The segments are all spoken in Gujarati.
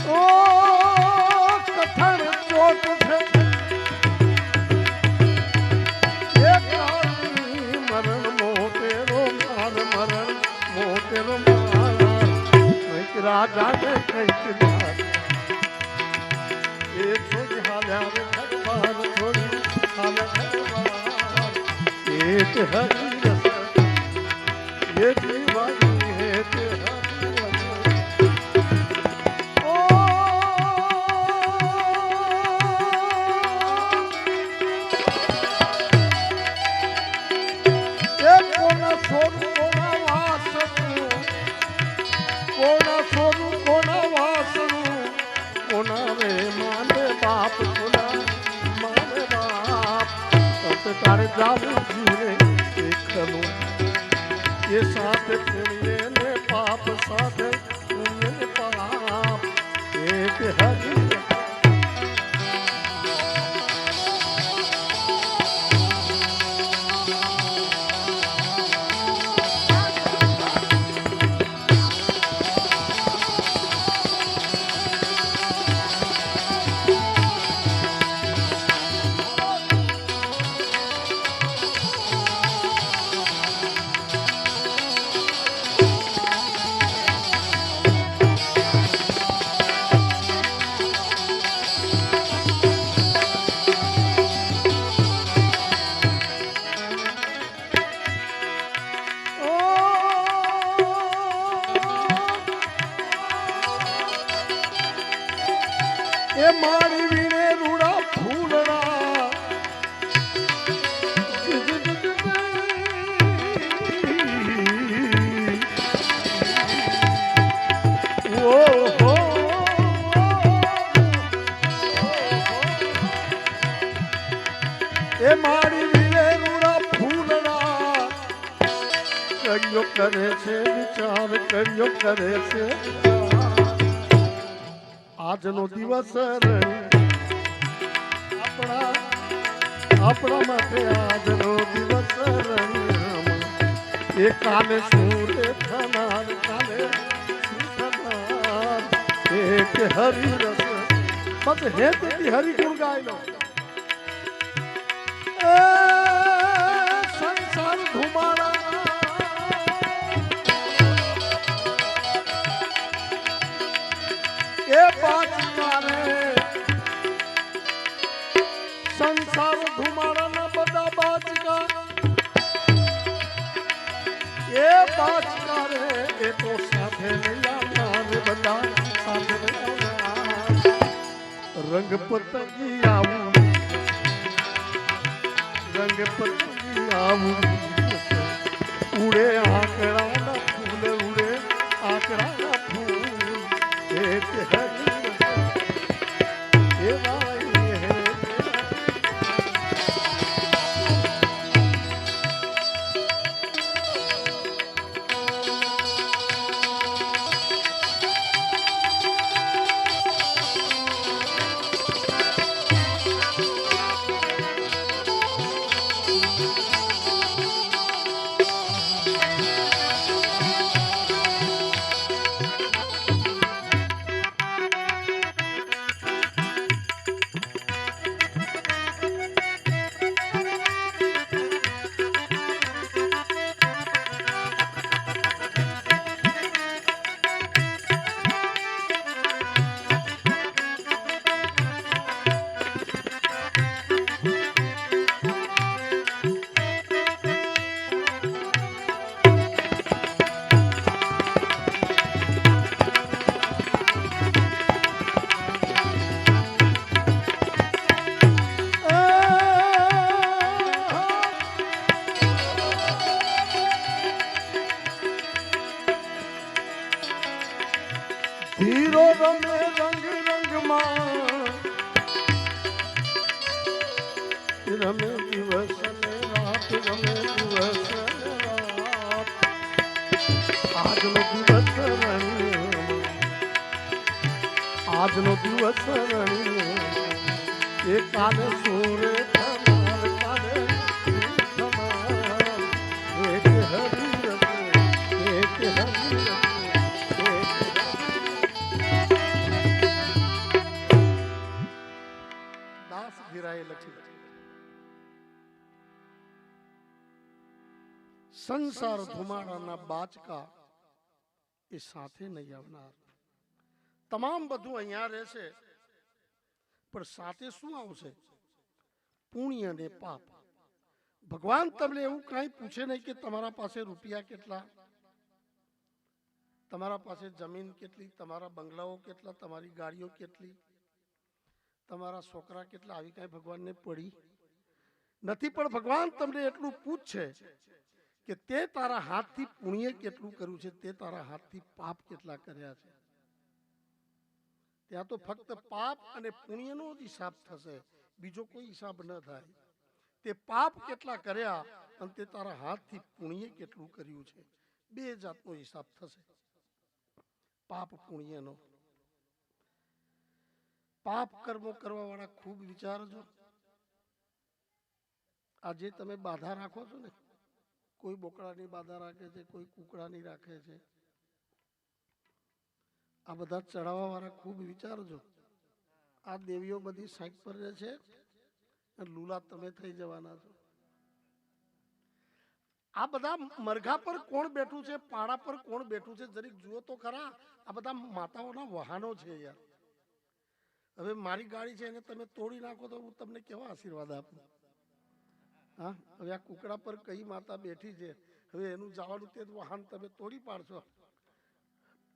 ઓ કથન ચોટ છે એક મરણ મોટેરો માર મરણ મોટેરો માર કંઈક રાજા ને કંઈક એ છોડી હાલ્યા રે ભગવાન છોડી હાલ્યા ભગવાન એક હરી રસ ये दीवानी है तेरा ओ ये कोना सोनू कोना वासनु कोना सोनू कोना वासनु कोना रे माने बाप कोना माने बाप तो तारे जाऊं जीने देखलूं ये साथ पुण्य ने पाप साथ पुण्य ने पाप एक हरि એ મારી વીણે રૂડા ફૂલડા ઓહો એ મારી વીણે રૂડા ફૂલડા કર્યો કરે છે વિચાર કર્યો કરે છે આજનો દિવસ આપણા માટે આજનો દિવસ એ કાલે શું રે થનાર કાલે શું થનાર એક હરિ રસ બસ હેતથી હરિ ગુણ ગાઈ લો સંસાર ધુમાડા એ પાછકારે સંસાર ધુમાડાના બધા બાચકા એ બાચકારે એ તો સાથે નહીં આવનાર બધા સાથે નહીં આવનાર રંગ પતંગી આવું રંગ પતંગી આવું ઉડે આંકડાના ફૂલ ઉડે આંકડાના ફૂલ एक हरि ये भाई है ધીરો રમે રંગ રંગમાં રમે દિવસ ને રાત રમે દિવસ ને રાત આજનો દિવસ રણ્યો આજનો દિવસ રણ્યો એ કાલે સૂરે થનાર કાલે થનાર એક હરિ એક હરિ સાંઈરાએ લખી છે, સંસાર ધુમાડાના બાચકા એ સાથે નહીં આવનાર. તમામ બધું અહીંયા રહેશે, પણ સાથે શું આવશે? પુણ્ય ને પાપ. ભગવાન તમને એવું કાંઈ પૂછે નહીં કે તમારા પાસે રૂપિયા કેટલા, તમારા પાસે જમીન કેટલી, તમારા બંગલાઓ કેટલા, તમારી ગાડીઓ કેટલી, તમારા છોકરા કેટલા, આવી કાંઈ ભગવાનને પડી નથી. પણ ભગવાન તમને એટલું પૂછશે કે તે તારા હાથથી પુણ્ય કેટલું કર્યું છે, તે તારા હાથથી પાપ કેટલા કર્યા છે. ત્યાં તો ફક્ત પાપ અને પુણ્યનો જ હિસાબ થશે, બીજો કોઈ હિસાબ ન થાય. તે પાપ કેટલા કર્યા અને તે તારા હાથથી પુણ્ય કેટલું કર્યું છે, બે જાતનો હિસાબ થશે, પાપ પુણ્યનો. પાપ કર્મો કરવા વાળા ખૂબ વિચારજો. આજે તમે બાધા રાખો છો ને, કોઈ બોકડાની બાધા રાખે છે, કોઈ કુકડાની રાખે છે. આ બધા ચડાવવા વાળા ખૂબ વિચારજો. આ દેવીઓ બધી સાઈડ પર રહે છે, લુલા તમે થઈ જવાના છો. આ બધા મરઘા પર કોણ બેઠું છે, પાડા પર કોણ બેઠું છે, જરીક જુઓ તો ખરા. આ બધા માતાઓના વાહનો છે યાર. હવે મારી ગાડી છે એને તમે તોડી નાખો તો હું તમને કેવા આશીર્વાદ આપું? હા, હવે આ કુકડા પર કઈ માતા બેઠી છે, હવે એનું જવાનું તે વાહન તમે તોડી પાડશો.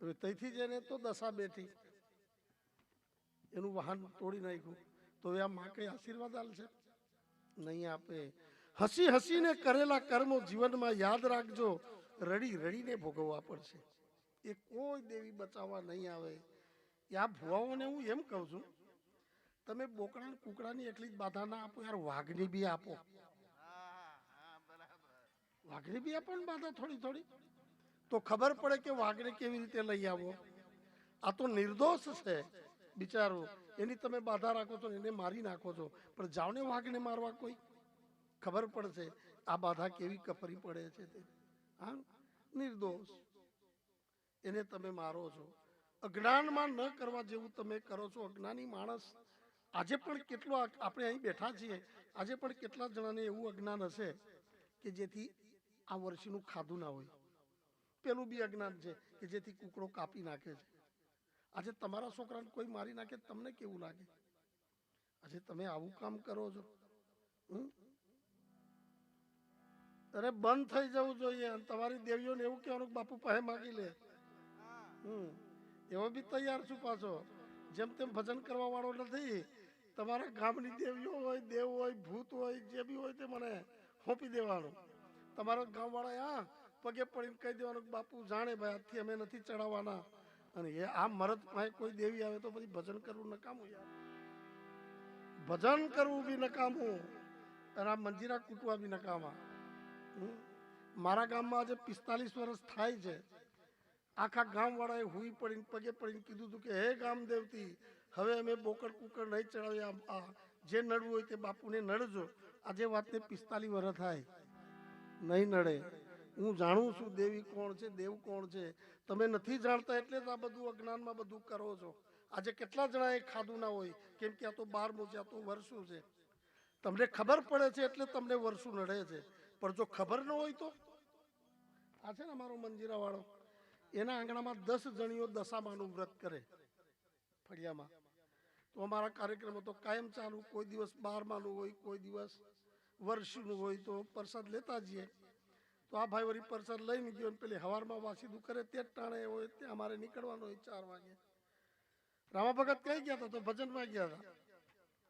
હવે તેથી જ એને તો દશા બેઠી, એનું વાહન તોડી નાખ્યું, તો હવે આ માં કઈ આશીર્વાદ આલશે? નહીં આપે. હસી હસીને કરેલા કર્મો જીવનમાં યાદ રાખજો, રડી રડીને ભોગવવા પડશે. એ કોઈ દેવી બચાવવા નહીં આવે. આ ભુવાઓને હું એમ કહું છું, તમે બોકડા કુકડાની એટલી જ બાધા ના આપો યાર, વાઘની બી આપો. વાઘની બી આપો ને બાધા થોડી થોડી, તો ખબર પડે કે વાઘને કેવી રીતે લઈ આવો. આ તો નિર્દોષ છે બિચારો, એની તમે બાધા રાખો છો, એને મારી નાખો છો. પણ જાઓ ને વાઘને મારવા કોઈ, ખબર પડશે આ બાધા કેવી કપરી પડે છે તે. હા, નિર્દોષ એને તમે મારો છો. અજ્ઞાનમાં ન કરવા જેવું તમે કરો છો. અજ્ઞાની માણસ આજે પણ કેટલો, આપણે અહીં બેઠા છીએ, આજે પણ કેટલા જણાને એવું અજ્ઞાન હશે કે જેથી આ વર્ષીનું ખાધું ના હોય. પેલું બી અજ્ઞાન છે કે જેથી કુકડો કાપી નાખે છે. આજે તમારા છોકરાને કોઈ મારી નાખે તમને કેવું લાગે? આજે તમે આવું કામ કરો છો. અરે બંધ થઈ જવું જોઈએ. તમારી દેવીઓને એવું કહેવાનું બાપુ પાસે માગી લે. એવો બી તૈયાર છું પાછો. જેમ તેમ ભજન કરવા વાળો નથી. તમારા ગામની દેવીઓ હોય, દેવ હોય, ભૂત હોય, જે બી હોય તે મને સોંપી દેવાનું. તમારા ગામવાળા આ પગે પડીને કહી દેવાનું બાપુ જાણે ભાઈ આજથી અમે નથી ચડાવવાના. અને એ આ મરદ પાસે કોઈ દેવી આવે તો પછી ભજન કરવું નકામું યાર. ભજન કરવું બી નકામું અને આ મંજીરા કૂટવા બી નકામા. મારા ગામમાં આજે 45 વર્ષ થાય છે. આખા ગામવાળાએ હુઈ પડીને પગે પડીને કીધું હતું કે હે ગામ દેવતી, હવે અમે બોકડ કુકડ નહીં ચડાવ્યા, જે નડવું હોય તે બાપુને નડજો. આજે વાતને 45 વર્ષ થાય, નહીં નડે. હું જાણું છું દેવી કોણ છે, દેવ કોણ છે. તમે નથી જાણતા એટલે જ આ બધું અજ્ઞાનમાં બધું કરો છો. આજે કેટલા જણાએ ખાધું ના હોય, કેમ કે આ તો 12મું છે, આ તો વર્ષું છે. તમને ખબર પડે છે એટલે તમને વર્ષું નડે છે. પણ જો ખબર ન હોય તો આ છે ને અમારો મંજીરા વાળો, એના આંગણામાં 10 જણીઓ દશામાનું વ્રત કરે ફળિયામાં. તો અમારા કાર્યક્રમો તો કાયમ ચાલુ. કોઈ દિવસ 12માનું હોય, કોઈ દિવસ વર્ષનું હોય, તો પ્રસાદ લેતા જઈએ. તો આ ભાઈ વળી પ્રસાદ લઈને ગયો, પેલી હવારમાં વાસીદું કરે તે જ ટાણે હોય તે અમારે નીકળવાનું હોય 4 વાગે. રામા ભગત કઈ ગયા હતા? તો ભજનમાં ગયા હતા.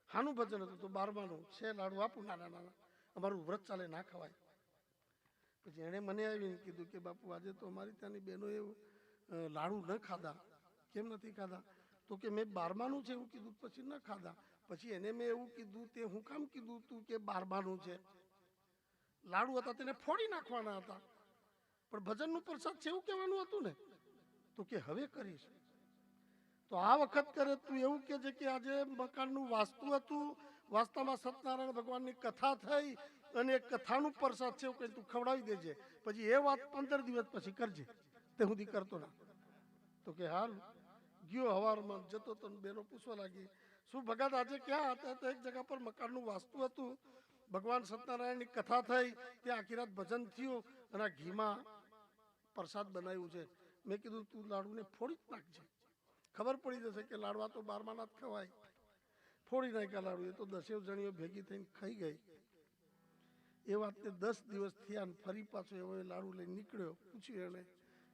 હાનું ભજન હતું? તો 12માનું છે. લાડુ આપું નાના નાના, અમારું વ્રત ચાલે ના ખવાય. પછી એણે મને આવીને કીધું કે બાપુ આજે તો અમારી ત્યાંની બહેનોએ લાડુ ન ખાધા. કેમ નથી ખાધા? તો કે મેં 12માનું છે એવું કીધું, પછી ન ખાધા. પછી એને મેં એવું કીધું, તે હું કામ કીધું તું કે 12માનું છે? લાડુ હતા તેને ફોડી નાખવાના હતા, પણ ભજનનું પ્રસાદ છે એવું કહેવાનું હતું ને. તો કે હવે કરીશ. તો આ વખત કરે તું એવું કે છે કે આજે મકાનનું વાસ્તુ હતું, વાસ્તામાં સત્યનારાયણ ભગવાનની કથા થઈ અને એ કથાનું પ્રસાદ છે એવું કંઈ તું ખવડાવી દેજે. પછી એ વાત 15 દિવસ પછી કરજે, તે સુધી કરતો ના. તો કે હાલ ગયો હવારમાં જતો તો બેનો પૂછવા લાગી શું ભગત આજે ક્યાં હતા? તો એક જગ્યા પર મકાનનું વાસ્તુ હતું, ભગવાન સત્યનારાયણની કથા થઈ, ત્યાં આખી રાત ભજન થયું અને આ ઘીમાં પ્રસાદ બનાવ્યું છે. મેં કીધું તું લાડુને ફોડી જ નાખજે, ખબર પડી જશે કે લાડવા તો 12 ના જ ખવાય. ફોડી નાખ્યા લાડુ. એ તો 10 જણીઓ ભેગી થઈને ખાઈ ગઈ. એ વાતને 10 દિવસ થયા અને ફરી પાછો એવો એ લાડુ લઈને નીકળ્યો. પૂછ્યું એને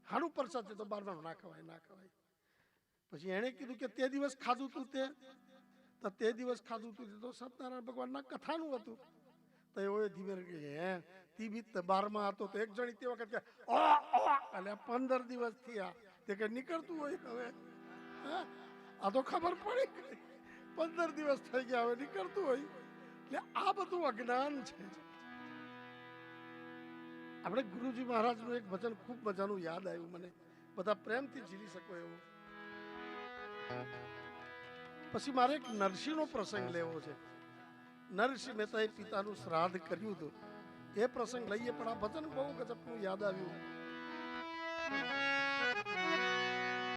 હાનું પ્રસાદ છે? તો 12 ના ખવાય, ના ખવાય. પછી એણે કીધું કે તે દિવસ ખાધું તું તે દિવસ ખાધું તું તો સત્યનારાયણ ભગવાનના કથાનું હતું. તો એવો ધીમે કે હે તી બી 12 હતો. તો એક જણી તે વખત કે એટલે 15 દિવસ થયા. તે કે નીકળતું હોય હવે, આ તો ખબર પડી ગઈ 15 દિવસ થઈ ગયા, હવે નીકળતું હોય. એટલે આ બધું અજ્ઞાન છે. આપણે ગુરુજી મહારાજનું એક ભજન ખૂબ મજાનું યાદ આવ્યું મને, બધા પ્રેમથી ઝીલી શકો એવું. પછી મારે એક નરસિંહનો પ્રસંગ લેવો છે. નરસિંહ મહેતાએ પિતાનું શ્રાદ્ધ કર્યું હતું, એ પ્રસંગ લઈએ. પણ આ ભજન બહુ ગજબનું યાદ આવ્યું.